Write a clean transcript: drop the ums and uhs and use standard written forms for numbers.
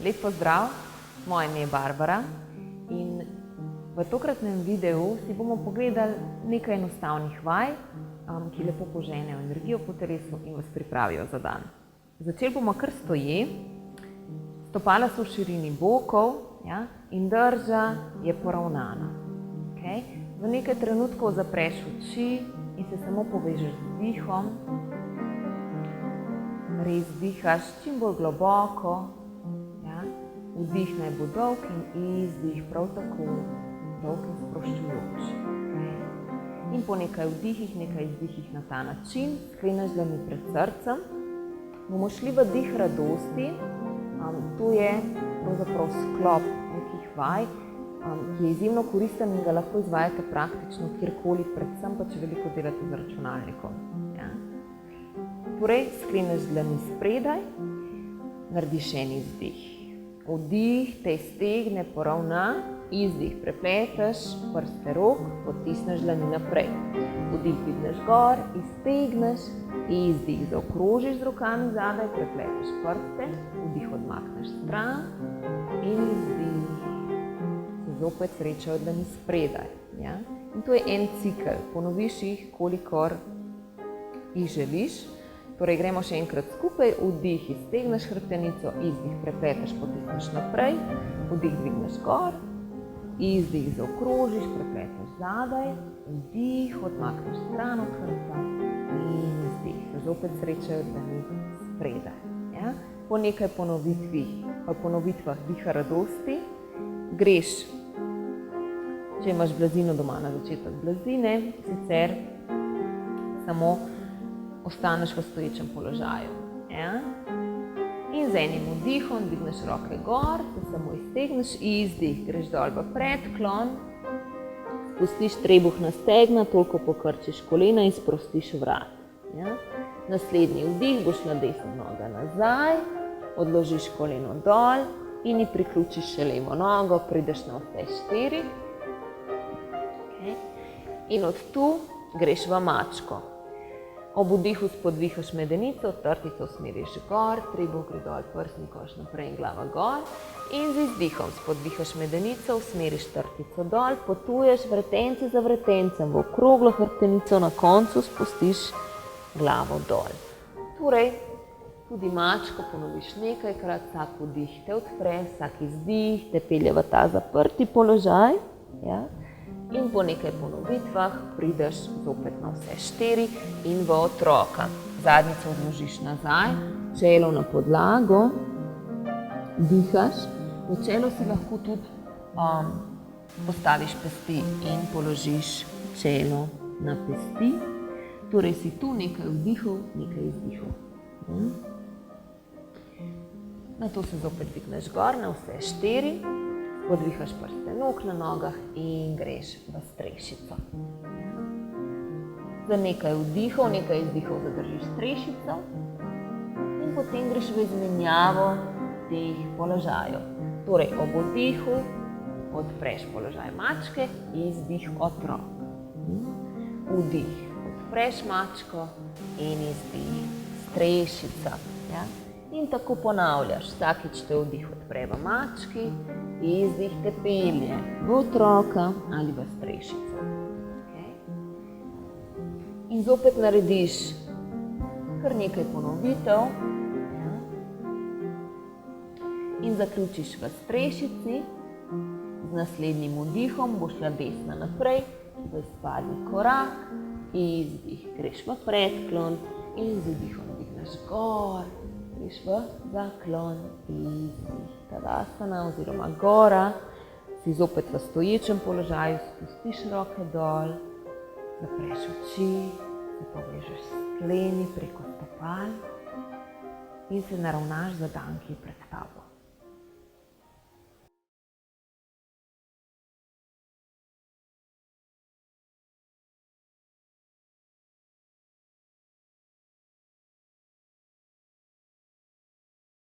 Lep pozdrav, moje ime je Barbara in v tokratnem videu si bomo pogledali nekaj enostavnih vaj, ki lepo poženejo energijo po telesu in vas pripravijo za dan. Začeli bomo kar stoje, stopala so v širini bokov in drža je poravnana. V nekaj trenutkov zapreš oči in se samo povežeš z dihom. Res dihaš čim bolj globoko. Vdih naj bo dolg in izdih prav tako dolg in sproščujoč. In po nekaj vdihih, nekaj izdihih na ta način, skleneš dlani pred srcem, bomo šli v dih radosti. To je pravzaprav sklop nekih vaj, ki je izjemno koristen in ga lahko izvajate praktično kjerkoli, predvsem pa če veliko delate z računalnikom. Torej, skleneš dlani spredaj, narediš en izdih. Vdih te iztegne, poravna, izdih prepleteš, prste rok, potisneš dlani naprej. Vdih dvigneš gor, iztegneš, izdih zaokrožiš z rokami zadaj, prepleteš prste, vdih odmakneš stran in izdih se zopet srečajo dlani spredaj. In to je en cikel, ponoviš jih, kolikor jih želiš. Torej, gremo še enkrat skupaj, vdih iztegneš hrbtenico, izdih prepleteš, potisneš naprej, vdih dvigneš gor, izdih zaokrožiš, prepleteš zadaj, vdih odmakneš stran od hrbta in izdih se zopet srečajo dlani spredaj. Po nekaj ponovitvah diha radosti greš, če imaš blazino doma, na začetek blazine, sicer samo ostaneš v stoječem položaju. In z enim vdihom dvigneš roke gor, se samo iztegneš, izdih, greš dol v predklon, spustiš trebuh na stegna, toliko pokrčiš kolena in sprostiš vrat. Naslednji vdih, boš na desno nogo nazaj, odložiš koleno dol in ji priključiš še levo nogo, prideš na vse 4. In od tu greš v mačko. Ob vdihu spodvihaš medenico, trtico usmeriš gor, trebuh gre dol, prsni koš naprej in glava gor. In z izdihom spodvihaš medenico, usmeriš trtico dol, potuješ vretenci za vretencem v okroglo hrbtenico, na koncu spustiš glavo dol. Torej, tudi mačko ponoviš nekajkrat, vsak vdih te odpre, vsak izdih te pelje v ta zaprti položaj. In po nekaj ponovitvah prideš zopet na vse 4 in v otroka. Zadnjico odložiš nazaj, čelo na podlago, dihaš. V čelo si lahko tudi postaviš pesti in položiš čelo na pesti. Torej si tu nekaj vdihov, nekaj izdihov. Nato se zopet dvigneš gor na vse 4. Podvihaš prste nog na nogah in greš v strešico. Za nekaj vdihov, nekaj izdihov zadržiš strešico in potem greš v izmenjavo teh položajev. Torej, ob vdihu odpreš položaj mačke, izdih otrok. Vdih, odpreš mačko in izdih strešica. In tako ponavljaš, vsakič te vdih odpre v mački, izdih te pelje v otroka ali v strešico. In zopet narediš kar nekaj ponovitev in zaključiš v strešici. Z naslednjim vdihom boš šla desna naprej, v izpadni korak, izdih greš v predklon in z vdihom dvigneš gor. Greš v zaklon, izdih, tadasana oziroma gora, si zopet v stoječem položaju, spustiš roke dol, zapreš oči, se povežeš s tlemi preko stopal in se naravnaš za dan, ki je pred tabo.